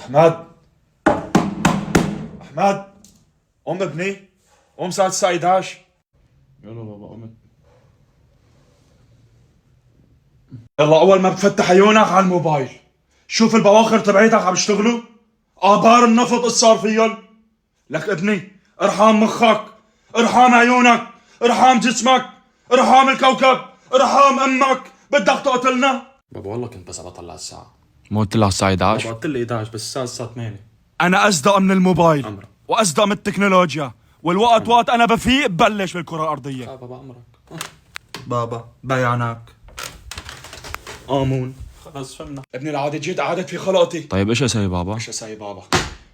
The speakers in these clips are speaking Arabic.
أحمد أحمد، قوم ابني، قوم ساعة الساعة 11. يلا بابا قمت. يلا أول ما بتفتح عيونك على الموبايل شوف البواخر تبعيتك عم يشتغلوا، آبار النفط ايش صار فيهم؟ لك ابني ارحام مخك، ارحام عيونك، ارحام جسمك، ارحام الكوكب، ارحام امك، بدك تقتلنا؟ بابا والله كنت بس بطلع الساعة. مو قلت لها الساعة 11؟ بابا قلت لي 11 بس الساعة 8. أنا أصدق من الموبايل أمرك. وأصدق من التكنولوجيا، والوقت وقت أنا بفيق ببلش بالكرة الأرضية. بابا أمرك. بابا بيانك آمون. خلص فهمنا ابني، العادة جيت قعدت في خلقتي. طيب إيش أسوي بابا؟ ايش اسوي بابا؟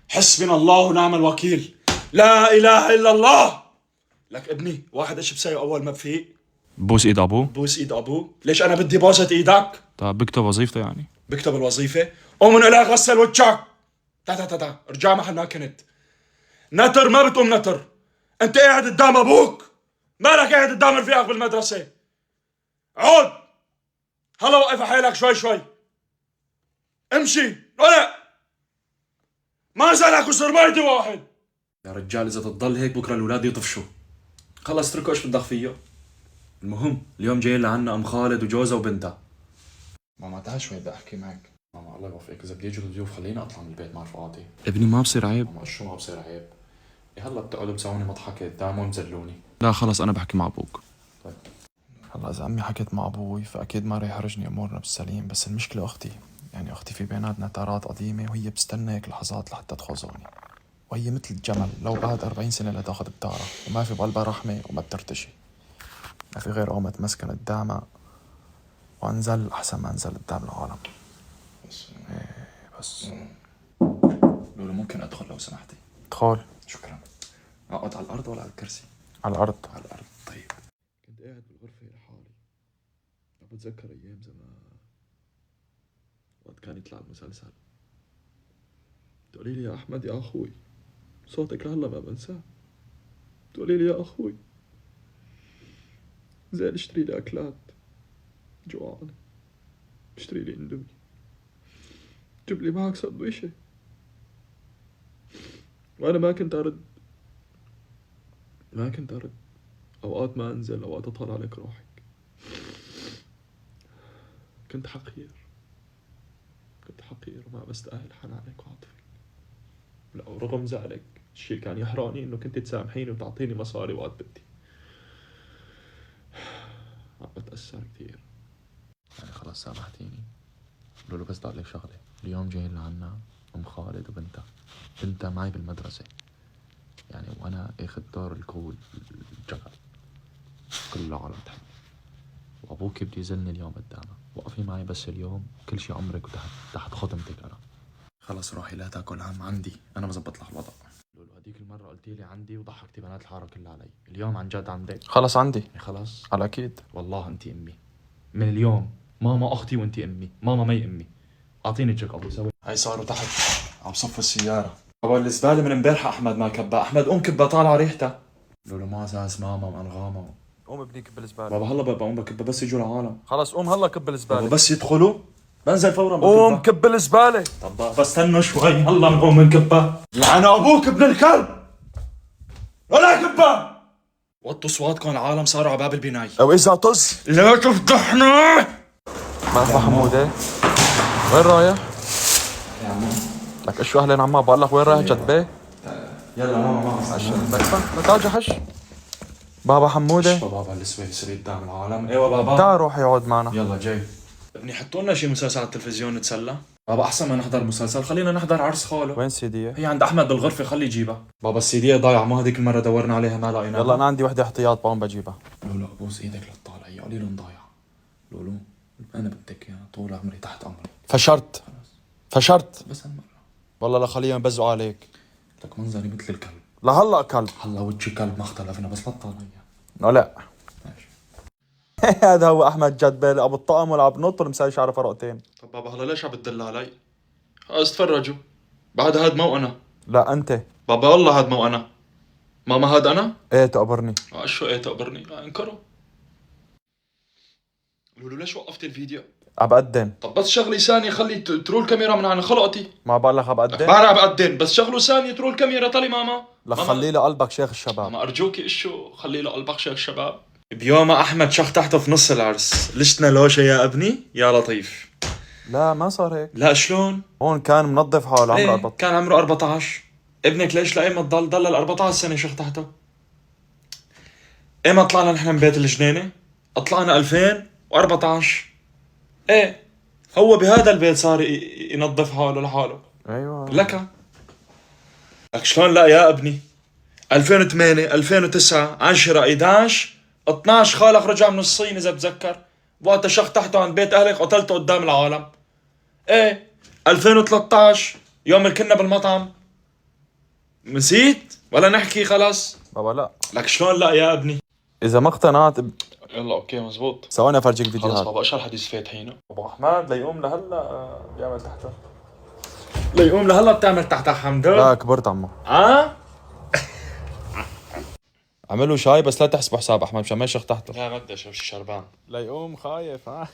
حسبنا الله ونعم الوكيل، لا اله الا الله. لك ابني واحد ايش بسوي اول ما بفيق؟ بوس إيد أبوه؟ بوس ايد ابوه. ليش انا بدي بوسة ايدك؟ طيب بكتب وظيفته يعني؟ بكتب الوظيفة. قوم من الى غسل وجهك. تا ارجع محل ما كنت. نتر ما بتقوم نتر، انت قاعد قدام ابوك، مالك قاعد قدام رفيقك بالمدرسة؟ عود هلا وقف حالك شوي شوي. امشي ولا ما زالك وصرمايتي واحد. يا رجال اذا تضل هيك بكره الاولاد يطفشوا. خلص اتركوا ايش بدك فيه. المهم اليوم جاي لعنا ام خالد وجوزها وبنتها. ماما تعال شوي بدي احكي معك. ماما الله يوفقك، اذا بدي يجوا الضيوف خليني اطلع من البيت، ما فاضي. ابني ما بصير عيب؟ ماما شو ما بصير عيب؟ هلا بتقعدوا بتسووني مضحكه قدامهم مزلوني. لا خلص أنا بحكي مع أبوك. طيب هلا إذا أمي حكيت مع أبوي فأكيد ما رح يحرجني أمورنا بالسليم، بس المشكلة أختي، يعني أختي في بيناتنا تارات قديمة وهي بتستنى هيك لحظات لحتى تخوزوني، وهي مثل الجمل لو بعد 40 سنة لا تاخذ بتارة، وما في بقلبها رحمة وما بترتشي، ما في غير قومة تمسكن قدامها وأنزل أحسن ما أنزل قدام العالم. بس بس لولو ممكن ادخل لو سمحتي؟ ادخل. شكرا. اقعد على الارض ولا على الكرسي؟ على الأرض. على الارض. طيب. كنت قاعد بالغرفه لحالي عم بتذكر ايام زمان وقت كان يطلع المسلسل. تقولي لي يا احمد يا اخوي، صوتك لهلا ما بنساه. تقولي لي يا اخوي زين اشتري لي اكلات، جوعان، اشتري لي اندومي، جيب لي معك سندويشه. وانا ما كنت ارد، اوقات ما انزل، اوقات اطلع عليك روحك. كنت حقير وما بستاهل حنانك وعطفك. لا ورغم ذلك الشيء كان يحرقني انه كنت تسامحيني وتعطيني مصاري وقت بدي. عم بتأثر كثير. يعني خلاص سامحتيني. لولو بس بدي أقول لك شغلة، اليوم جايين لعنا أم خالد وبنتها، بنتها معي بالمدرسة يعني، وأنا اخذ دور الكول الجغل كل العالم تحب، وأبوك بدي يزلني اليوم قدامها. وقفي معي بس اليوم، كل شي أمرك وتحت خدمتك أنا. خلص روحي لا تاكل هم، عندي انا بظبط لك الوضع. لولو هديك المرة قلتي لي عندي وضحكتي بنات الحارة كلها علي، اليوم عن جد عندك؟ خلص عندي. خلاص على أكيد. والله انت امي من اليوم، ماما اختي وانت امي، ماما مي امي. اعطيني تشيك ابوي سوي. هاي صاروا تحت عم صفوا السيارة. بابا الزبالة من امبارح احمد ما كبها. احمد قوم كبها طالعة ريحتها. لولو ما اساس ماما وانغامة. قوم ابني كب الزبالة. بابا هلا بقوم بكبها بس يجوا العالم. خلص قوم هلا كب بابا الزبالة. بس يدخلوا بنزل فورا قوم بكبها. كب الزبالة. طب بابا استنوا شوي هلا نقوم نكبها. لعن ابوك ابن الكلب، ولا كبها. وطوا اصواتكم، العالم صاروا على باب البناية. أو إذا طز لا تفضحنا. مرحبا حمودة، وين رايح؟ لك شو أهلين عمار، بقول لك وين رايح جد بيه؟ يلا ماما ما عشان بكفى تعال حش. بابا حمودة بابا السويسري قدام العالم. ايوه بابا تعال روح يقعد معنا. يلا جاي. ابني حطوا لنا شي مسلسل على التلفزيون نتسلى. بابا احسن ما نحضر مسلسل خلينا نحضر عرس خاله. وين سيدية؟ هي عند احمد بالغرفه، خلي يجيبها. بابا السيديه ضايعه، ما هذيك المره دورنا عليها ما لقيناها. يلا أنا عندي وحدة احتياط بقوم بجيبها. لولو ابوس ايدك للطالع، يا قليل ضايعه. لولو انا بدك اياها طول عمري تحت امرك. فشرت بس هالمره والله لا خليهم يبزوا عليك. لك منظري مثل الكلب. لهلا كلب. هلا وجهي كلب ما اختلفنا، بس لا تطالع. لا ماشي. هذا هو احمد جد بيه، ابو الطقم ولا بنط ولا مساوي شعره فرقتين. طب بابا هلا ليش عم بتدل علي؟ خلص تفرجوا، بعد هاد مو انا. لا انت. بابا والله هاد مو انا. ماما هاد انا؟ ايه تقبرني. شو ايه تقبرني؟ انكروا. لولو ليش وقفت الفيديو؟ عبقدن. طب بس شغلي ثانية خلي ترول الكاميرا من عن خلقتي. ما بقول لك عبقدن؟ بعرف عبقدن بس شغله ثانية ترول الكاميرا. طلي ماما. لك خلي له قلبك شيخ الشباب. ماما أرجوكي إشو خلي له قلبك شيخ الشباب. بيوما أحمد شخ تحته في نص العرس. لشتنا لوشة يا ابني يا لطيف. لا ما صار هيك. لا شلون؟ هون كان منظف حاله عمره 14. كان عمره 14. ابنك ليش لأيمت ضل ال 14 سنة شخ تحته؟ ايمت طلعنا نحن من بيت الجنينة؟ طلعنا 2014. ايه هو بهذا البيت صار ينظف حاله لحاله. ايوه لك شلون لا يا ابني. 2008 2009 10 11 12 خالك رجع من الصين اذا بتذكر. وقتها شخ تحته عند بيت اهلك قتلته قدام العالم. ايه 2013 يوم اللي كنا بالمطعم. نسيت ولا نحكي خلاص. بابا لا. لك شلون لا يا ابني. اذا ما اقتنعت يلا اوكي مزبوط. ثواني افرجيك خلص فيديوهات. بابا اشهر حديث فاتحينه. ابو احمد ليقوم لهلا بيعمل تحته. ليقوم لهلا بتعمل تحتها حمد. لا كبرت عمو. عملوا شاي بس لا تحسبوا حساب احمد مشان ما يشخ تحته. لا ما بدي اشرب شربان. ليقوم خايف ها.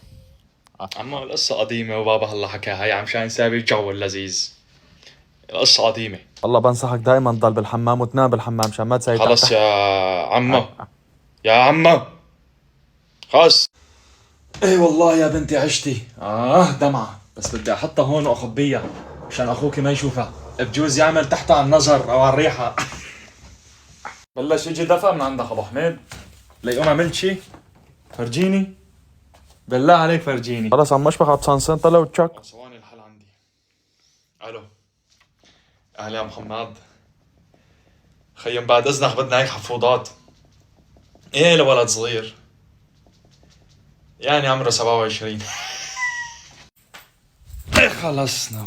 عمو القصة قديمة وبابا هلا حكاها. هي عم شان يساوي الجو اللذيذ. القصة قديمة. والله بنصحك دائما تضل بالحمام وتنام بالحمام مشان ما تساوي خلص يا عمو. يا عمو خلص. ايه والله يا بنتي عشتي. دمعة بس بدي احطها هون واخبيها مشان اخوك ما يشوفها. بجوز يعمل تحتها على النظر او على الريحة. بلش يجي دفع من عندك ابو حميد. ليقوم عملت شي. فرجيني بالله عليك فرجيني. خلص عم اشبح على بسانسين طلع وتشك. ثواني الحل عندي. الو اهلا يا محمد. خيم بعد اذنك بدنا هيك حفوضات. ايه لولد صغير يعني عمره 27. ايه خلصنا.